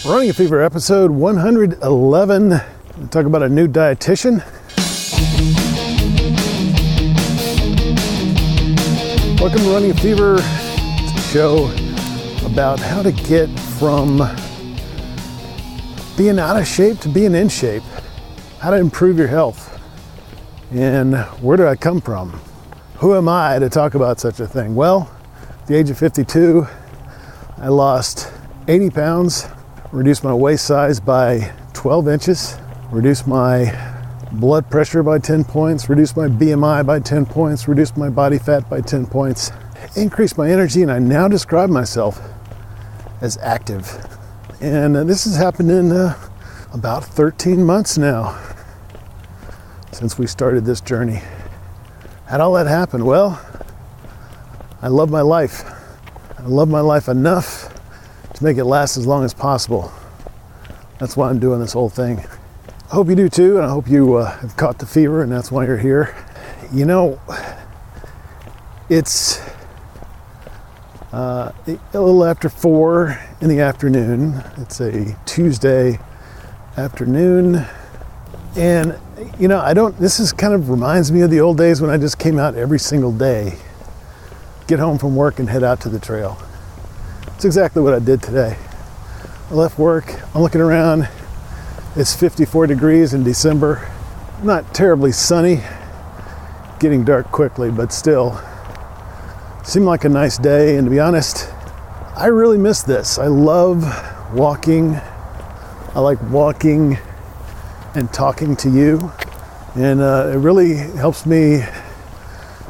Running a Fever episode 111. We'll talk about a new dietitian. Welcome to Running a Fever. It's a show about how to get from being out of shape to being in shape. How to improve your health. And where do I come from? Who am I to talk about such a thing? Well, at the age of 52, I lost 80 pounds. Reduced my waist size by 12 inches, reduced my blood pressure by 10 points, reduced my BMI by 10 points, reduced my body fat by 10 points, increased my energy, and I now describe myself as active. And this has happened in about 13 months now since we started this journey. How'd all that happen? Well, I love my life. I love my life enough to make it last as long as possible. That's why I'm doing this whole thing. I hope you do too, and I hope you have caught the fever, and that's why you're here. You know, it's a little after 4 in the afternoon. It's a Tuesday afternoon, and you know, this is kind of reminds me of the old days when I just came out every single day, get home from work and head out to the trail. It's exactly what I did today. I left work, I'm looking around, it's 54 degrees in December. Not terribly sunny, getting dark quickly, but still, seemed like a nice day. And to be honest, I really miss this. I love walking. I like walking and talking to you. And it really helps me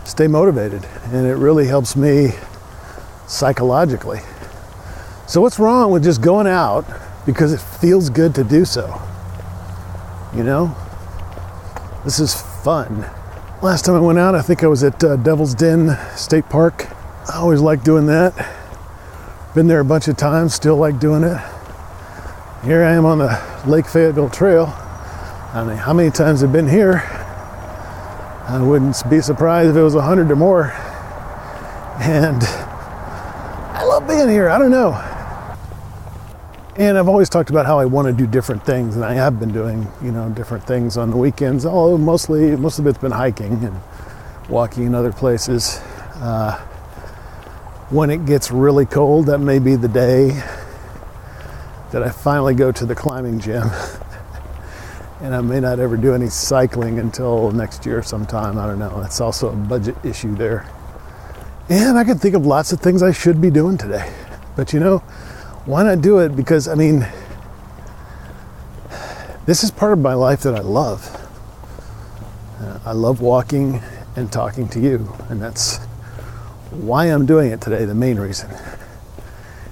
stay motivated. And it really helps me psychologically. So what's wrong with just going out because it feels good to do so? You know, this is fun. Last time I went out, I think I was at Devil's Den State Park. I always like doing that. Been there a bunch of times, still like doing it. Here I am on the Lake Fayetteville Trail. I mean, how many times I've been here? I wouldn't be surprised if it was 100 or more. And I love being here, I don't know. And I've always talked about how I want to do different things, and I have been doing, you know, different things on the weekends. Although most of it's been hiking and walking in other places. When it gets really cold, that may be the day that I finally go to the climbing gym. And I may not ever do any cycling until next year sometime. I don't know. That's also a budget issue there. And I can think of lots of things I should be doing today. But you know, why not do it? Because, I mean, this is part of my life that I love. I love walking and talking to you, and that's why I'm doing it today, the main reason.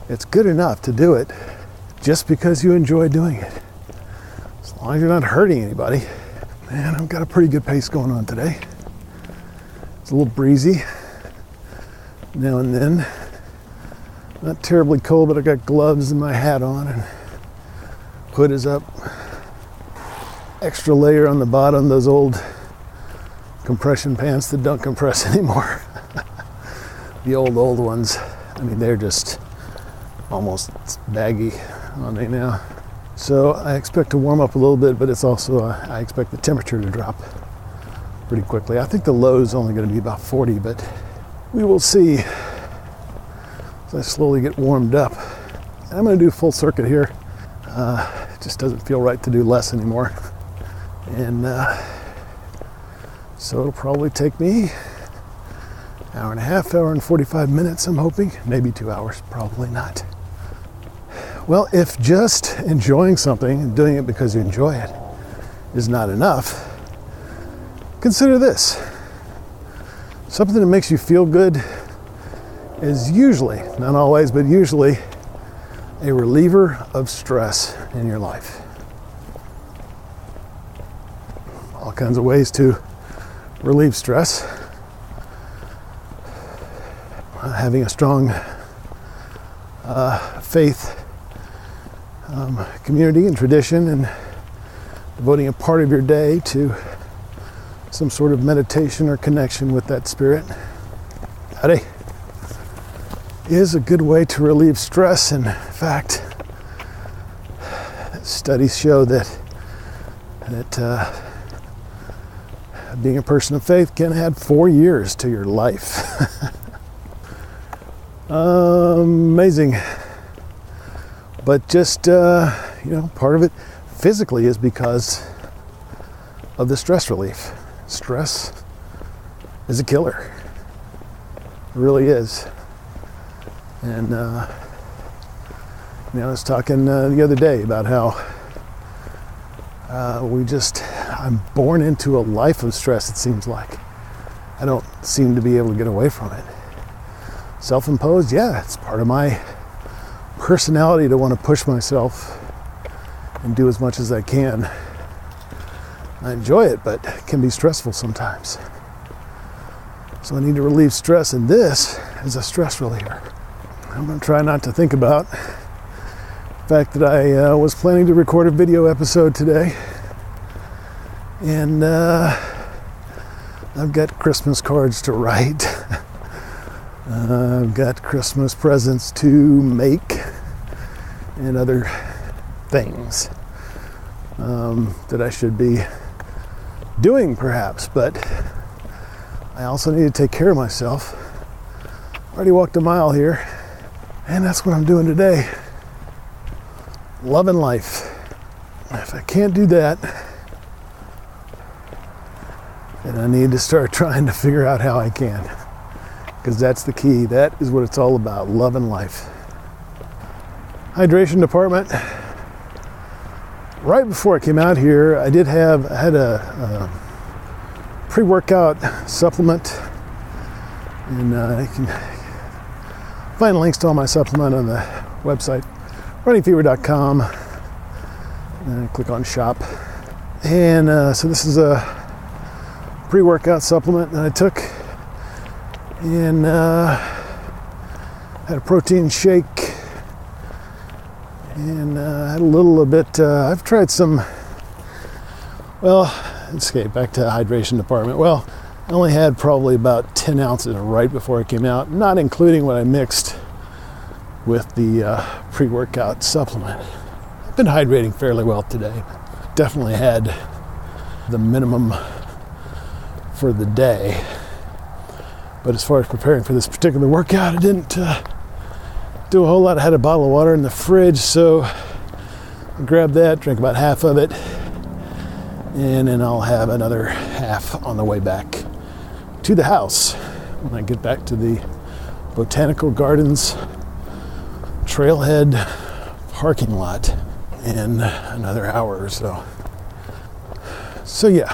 It's good enough to do it just because you enjoy doing it. As long as you're not hurting anybody. Man, I've got a pretty good pace going on today. It's a little breezy now and then. Not terribly cold, but I got gloves and my hat on, and hood is up. Extra layer on the bottom, those old compression pants that don't compress anymore. The old ones. I mean, they're just almost baggy on me now. So I expect to warm up a little bit, but it's also, I expect the temperature to drop pretty quickly. I think the low is only going to be about 40, but we will see. As I slowly get warmed up. And I'm going to do full circuit here. It just doesn't feel right to do less anymore. And so it'll probably take me hour and a half, hour and 45 minutes, I'm hoping. Maybe 2 hours, probably not. Well, if just enjoying something and doing it because you enjoy it is not enough, consider this. Something that makes you feel good is usually, not always, but usually a reliever of stress in your life. All kinds of ways to relieve stress. Having a strong faith community and tradition, and devoting a part of your day to some sort of meditation or connection with that spirit. Howdy. Is a good way to relieve stress. In fact, Studies show that being a person of faith can add 4 years to your life. Amazing. But just, part of it physically is because of the stress relief. Stress is a killer. It really is. And, I was talking the other day about how I'm born into a life of stress, it seems like. I don't seem to be able to get away from it. Self-imposed, yeah, it's part of my personality to want to push myself and do as much as I can. I enjoy it, but it can be stressful sometimes. So I need to relieve stress, and this is a stress reliever. I'm going to try not to think about the fact that I was planning to record a video episode today, and I've got Christmas cards to write. I've got Christmas presents to make and other things that I should be doing perhaps, but I also need to take care of myself. Already walked a mile here, and that's what I'm doing today. Loving life. If I can't do that, then I need to start trying to figure out how I can. Because that's the key. That is what it's all about, loving life. Hydration department. Right before I came out here, I had a pre-workout supplement, and you can find links to all my supplement on the website, runningfever.com, and click on shop. And so this is a pre-workout supplement that I took, and had a protein shake, and had a little bit, I've tried some, let's get back to the hydration department. Well, I only had probably about 10 ounces right before I came out, not including what I mixed with the pre-workout supplement. I've been hydrating fairly well today. Definitely had the minimum for the day. But as far as preparing for this particular workout, I didn't do a whole lot. I had a bottle of water in the fridge, so I grabbed that, drank about half of it, and then I'll have another half on the way back to the house when I get back to the Botanical Gardens Trailhead parking lot in another hour or so. So yeah,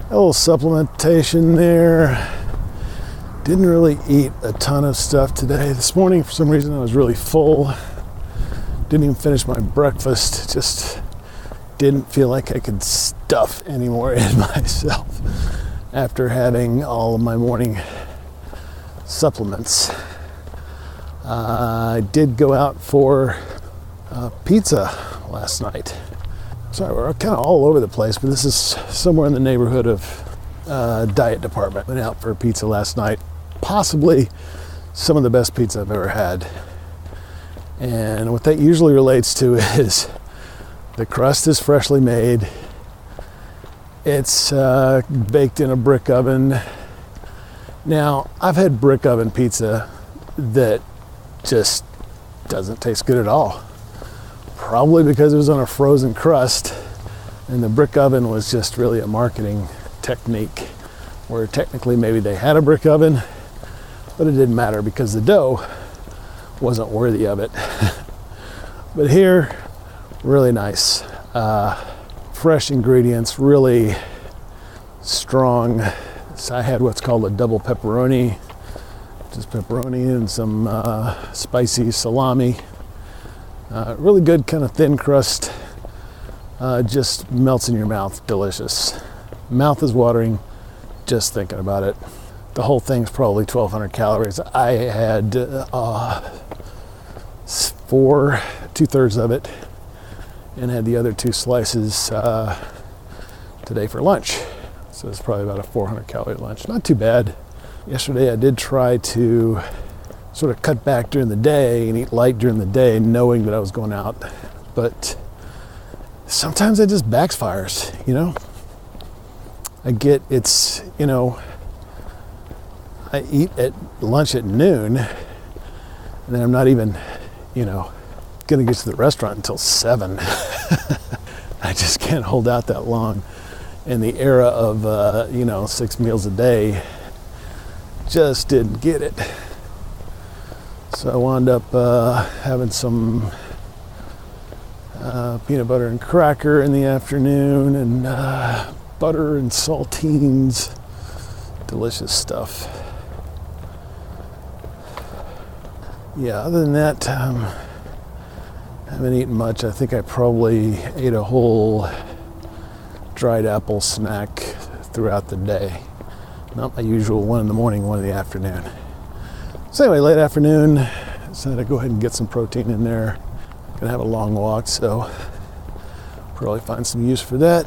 a little supplementation there. Didn't really eat a ton of stuff today. This morning, for some reason, I was really full. Didn't even finish my breakfast. Just didn't feel like I could stuff anymore in myself after having all of my morning supplements. I did go out for pizza last night. Sorry, we're kind of all over the place, but this is somewhere in the neighborhood of diet department. Went out for pizza last night. Possibly some of the best pizza I've ever had. And what that usually relates to is the crust is freshly made. It's baked in a brick oven. Now, I've had brick oven pizza that just doesn't taste good at all. Probably because it was on a frozen crust, and the brick oven was just really a marketing technique, where technically maybe they had a brick oven, but it didn't matter because the dough wasn't worthy of it. But here, really nice. Fresh ingredients, really strong. So I had what's called a double pepperoni, just pepperoni and some spicy salami. Really good kind of thin crust. Just melts in your mouth, delicious. Mouth is watering just thinking about it. The whole thing's probably 1,200 calories. I had 2/3 of it, and had the other 2 slices today for lunch. So it's probably about a 400 calorie lunch. Not too bad. Yesterday I did try to sort of cut back during the day and eat light during the day, knowing that I was going out. But sometimes it just backfires, you know. I eat at lunch at noon, and then I'm not even, gonna get to the restaurant until 7. I just can't hold out that long. In the era of, 6 meals a day, just didn't get it. So I wound up having some peanut butter and cracker in the afternoon, and butter and saltines. Delicious stuff. Yeah, other than that, I haven't eaten much. I think I probably ate a whole dried apple snack throughout the day. Not my usual 1 in the morning, 1 in the afternoon. So anyway, late afternoon, decided to go ahead and get some protein in there. Gonna have a long walk, so probably find some use for that.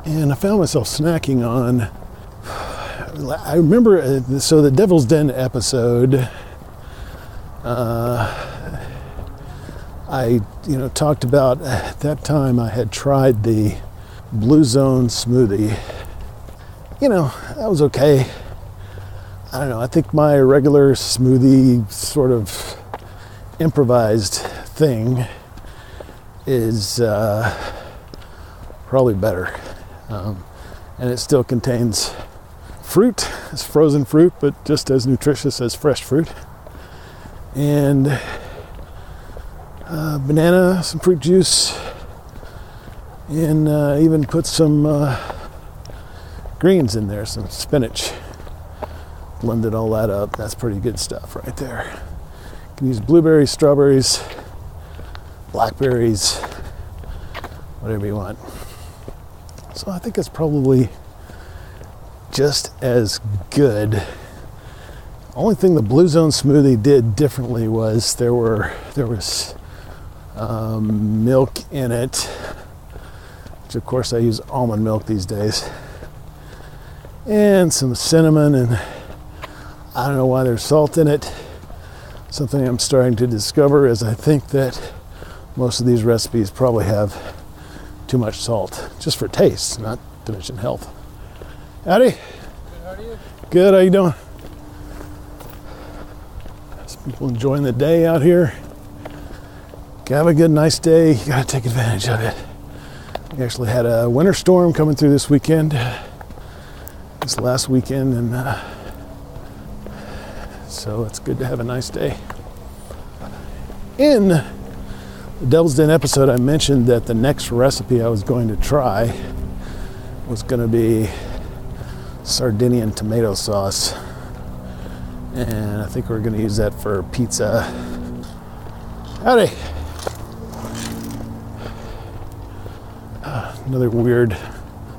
And I found myself snacking on, I remember, so the Devil's Den episode, I talked about, at that time I had tried the Blue Zone smoothie. That was okay. I don't know, I think my regular smoothie sort of improvised thing is probably better. And it still contains fruit. It's frozen fruit, but just as nutritious as fresh fruit. And banana, some fruit juice, and even put some greens in there, some spinach. Blended all that up. That's pretty good stuff right there. You can use blueberries, strawberries, blackberries, whatever you want. So I think it's probably just as good. Only thing the Blue Zone smoothie did differently was there was milk in it, which of course I use almond milk these days, and some cinnamon, and I don't know why there's salt in it. Something I'm starting to discover is I think that most of these recipes probably have too much salt, just for taste, not to mention health. Howdy. Good, how are you? Good, how you doing? Some people enjoying the day out here. Have a good, nice day. You gotta take advantage of it. We actually had a winter storm coming through this weekend, this last weekend, and so it's good to have a nice day. In the Devil's Den episode, I mentioned that the next recipe I was going to try was going to be Sardinian tomato sauce, and I think we're going to use that for pizza. Howdy! Another weird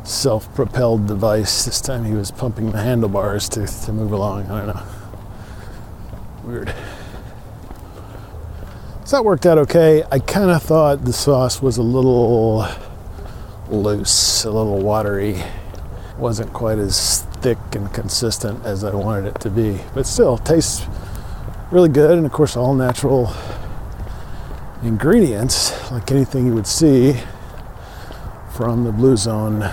self-propelled device. This time he was pumping the handlebars to move along. I don't know. Weird. So that worked out okay. I kind of thought the sauce was a little loose, a little watery. Wasn't quite as thick and consistent as I wanted it to be. But still, tastes really good. And of course, all natural ingredients, like anything you would see from the Blue Zone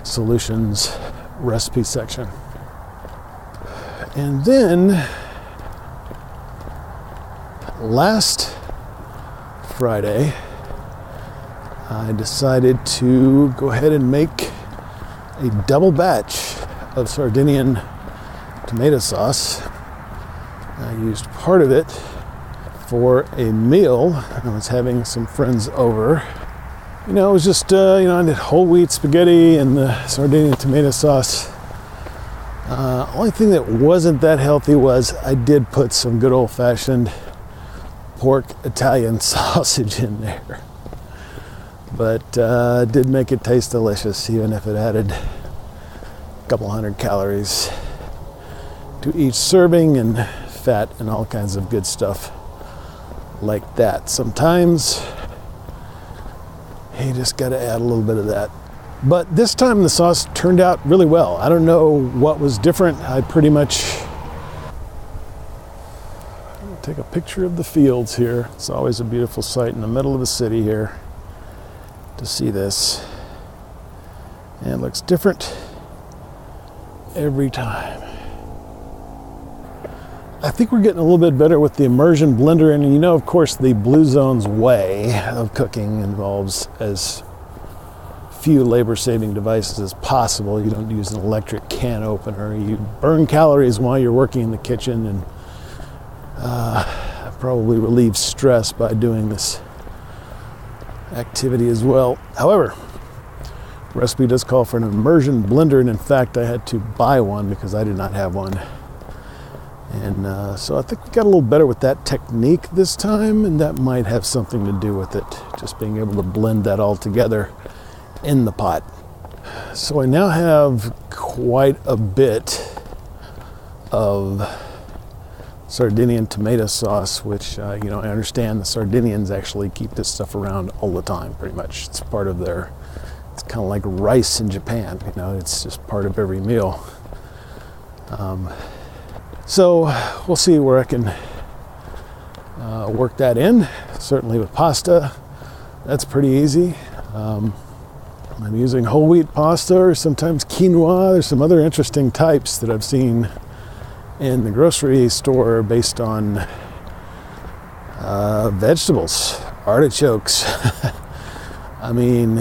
Solutions recipe section. And then last Friday, I decided to go ahead and make a double batch of Sardinian tomato sauce. I used part of it for a meal. I was having some friends over. It was just, I did whole wheat spaghetti and the Sardinian tomato sauce. Only thing that wasn't that healthy was I did put some good old-fashioned pork Italian sausage in there. But did make it taste delicious, even if it added a couple hundred calories to each serving, and fat and all kinds of good stuff like that. Sometimes you just got to add a little bit of that. But this time the sauce turned out really well. I don't know what was different. I pretty much take a picture of the fields here. It's always a beautiful sight in the middle of the city here to see this. And it looks different every time. I think we're getting a little bit better with the immersion blender, and you know, of course, the Blue Zone's way of cooking involves as few labor-saving devices as possible. You don't use an electric can opener. You burn calories while you're working in the kitchen, and probably relieve stress by doing this activity as well. However, the recipe does call for an immersion blender, and in fact, I had to buy one because I did not have one. And so I think we got a little better with that technique this time, and that might have something to do with it, just being able to blend that all together in the pot. So I now have quite a bit of Sardinian tomato sauce, which, I understand the Sardinians actually keep this stuff around all the time, pretty much. It's part of their, it's kind of like rice in Japan, it's just part of every meal. So we'll see where I can work that in. Certainly with pasta, that's pretty easy. I'm using whole wheat pasta or sometimes quinoa. There's some other interesting types that I've seen in the grocery store based on vegetables, artichokes. I mean,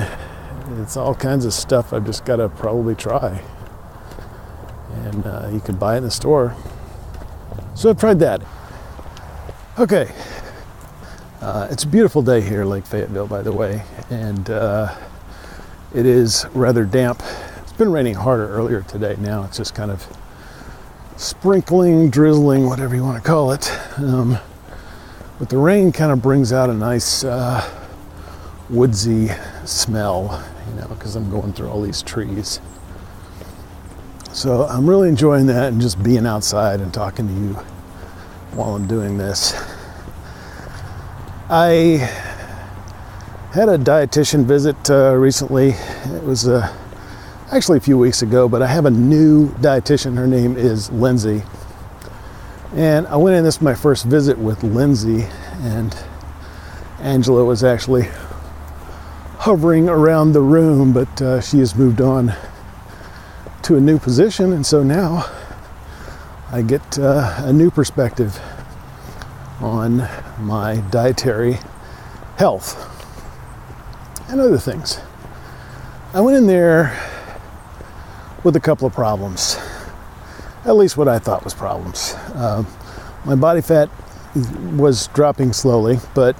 it's all kinds of stuff I've just got to probably try. And you can buy it in the store. So I've tried that. Okay. It's a beautiful day here in Lake Fayetteville, by the way. And it is rather damp. It's been raining harder earlier today. Now it's just kind of sprinkling, drizzling, whatever you want to call it. But the rain kind of brings out a nice woodsy smell, because I'm going through all these trees. So I'm really enjoying that and just being outside and talking to you while I'm doing this. I had a dietitian visit recently. It was actually a few weeks ago, but I have a new dietitian. Her name is Lindsay. And I went in, this is my first visit with Lindsay, and Angela was actually hovering around the room, but she has moved on to a new position, and so now I get a new perspective on my dietary health and other things. I went in there with a couple of problems, at least what I thought was problems. My body fat was dropping slowly, but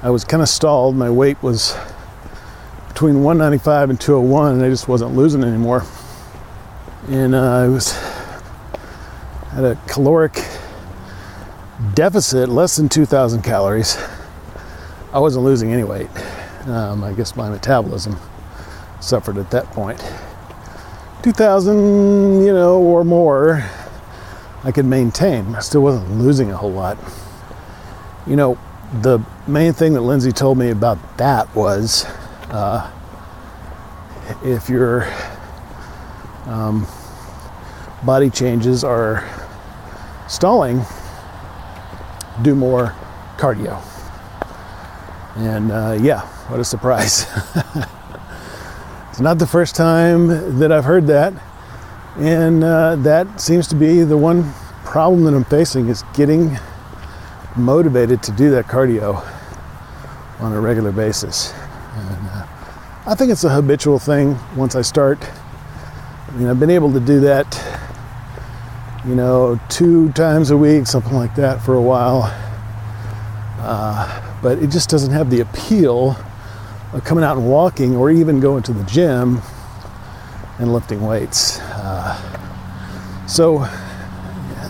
I was kind of stalled. My weight was between 195 and 201, and I just wasn't losing anymore. And I had a caloric deficit, less than 2,000 calories. I wasn't losing any weight. I guess my metabolism suffered at that point. 2,000, or more, I could maintain. I still wasn't losing a whole lot. The main thing that Lindsay told me about that was if your body changes are stalling, do more cardio. And what a surprise. It's not the first time that I've heard that. And that seems to be the one problem that I'm facing, is getting motivated to do that cardio on a regular basis. And I think it's a habitual thing once I start. I've been able to do that, 2 times a week, something like that, for a while. But it just doesn't have the appeal of coming out and walking, or even going to the gym and lifting weights. So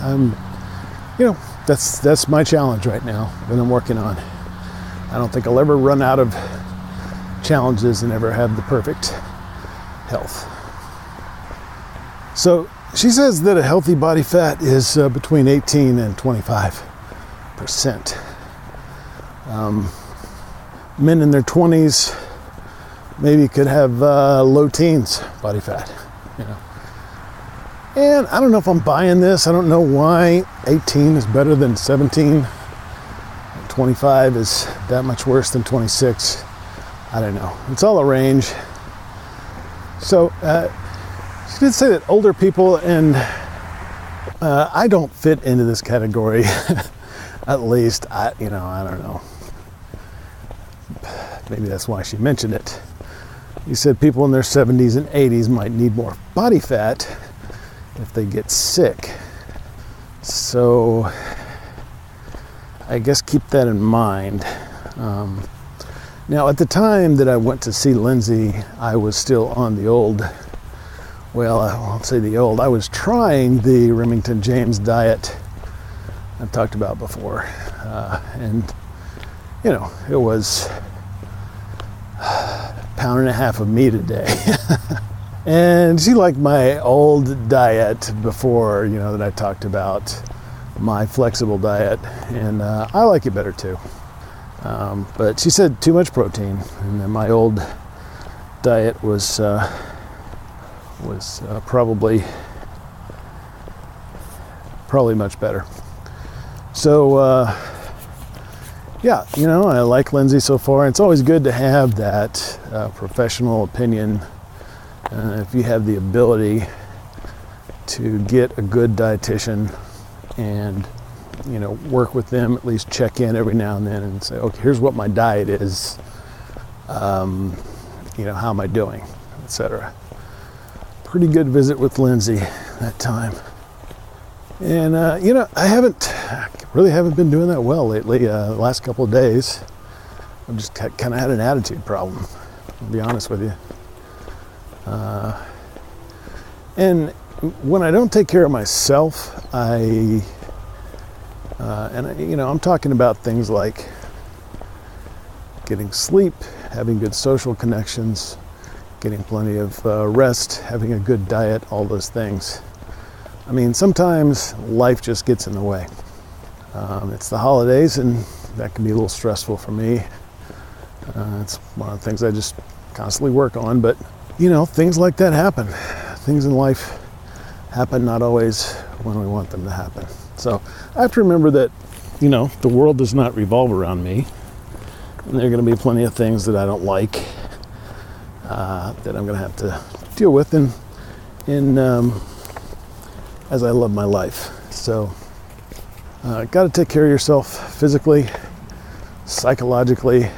I'm, that's my challenge right now that I'm working on. I don't think I'll ever run out of challenges and ever have the perfect health. So she says that a healthy body fat is between 18 and 25%. Men in their 20s maybe could have low teens body fat, And I don't know if I'm buying this. I don't know why 18 is better than 17. 25 is that much worse than 26. I don't know. It's all a range. So she did say that older people, and I don't fit into this category. At least, I don't know. Maybe that's why she mentioned it. You said people in their 70s and 80s might need more body fat if they get sick. So I guess keep that in mind. Now, at the time that I went to see Lindsay, I was still on the old, well, I won't say the old, I was trying the Remington James diet I've talked about before. And, it was a pound and a half of meat a day. And she liked my old diet before, that I talked about, my flexible diet. And I like it better too. But she said too much protein, and then my old diet was probably much better. So I like Lindsay so far. It's always good to have that professional opinion if you have the ability to get a good dietitian and work with them, at least check in every now and then and say, okay, here's what my diet is, how am I doing, etc. Pretty good visit with Lindsay that time. And, I really haven't been doing that well lately. The last couple of days, I've just kind of had an attitude problem, I'll be honest with you. And when I don't take care of myself, I'm talking about things like getting sleep, having good social connections, getting plenty of rest, having a good diet, all those things. I mean, sometimes life just gets in the way. It's the holidays, and that can be a little stressful for me. It's one of the things I just constantly work on, but, things like that happen. Things in life happen not always when we want them to happen. So I have to remember that, the world does not revolve around me. And there are going to be plenty of things that I don't like that I'm going to have to deal with as I love my life. So got to take care of yourself physically, psychologically.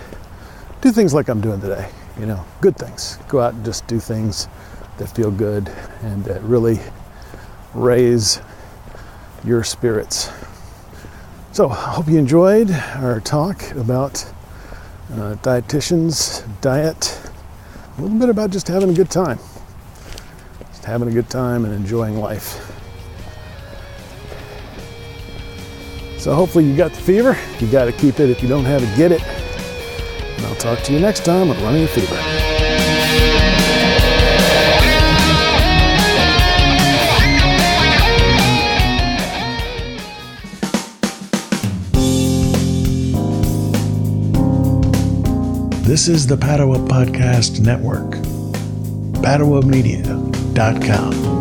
Do things like I'm doing today, good things. Go out and just do things that feel good and that really raise your spirits. So I hope you enjoyed our talk about dietitians, diet, a little bit about just having a good time. Just having a good time and enjoying life. So hopefully you got the fever. You got to keep it. If you don't have it, get it. And I'll talk to you next time on Running a Fever. This is the Padua Podcast Network. PaduaMedia.com.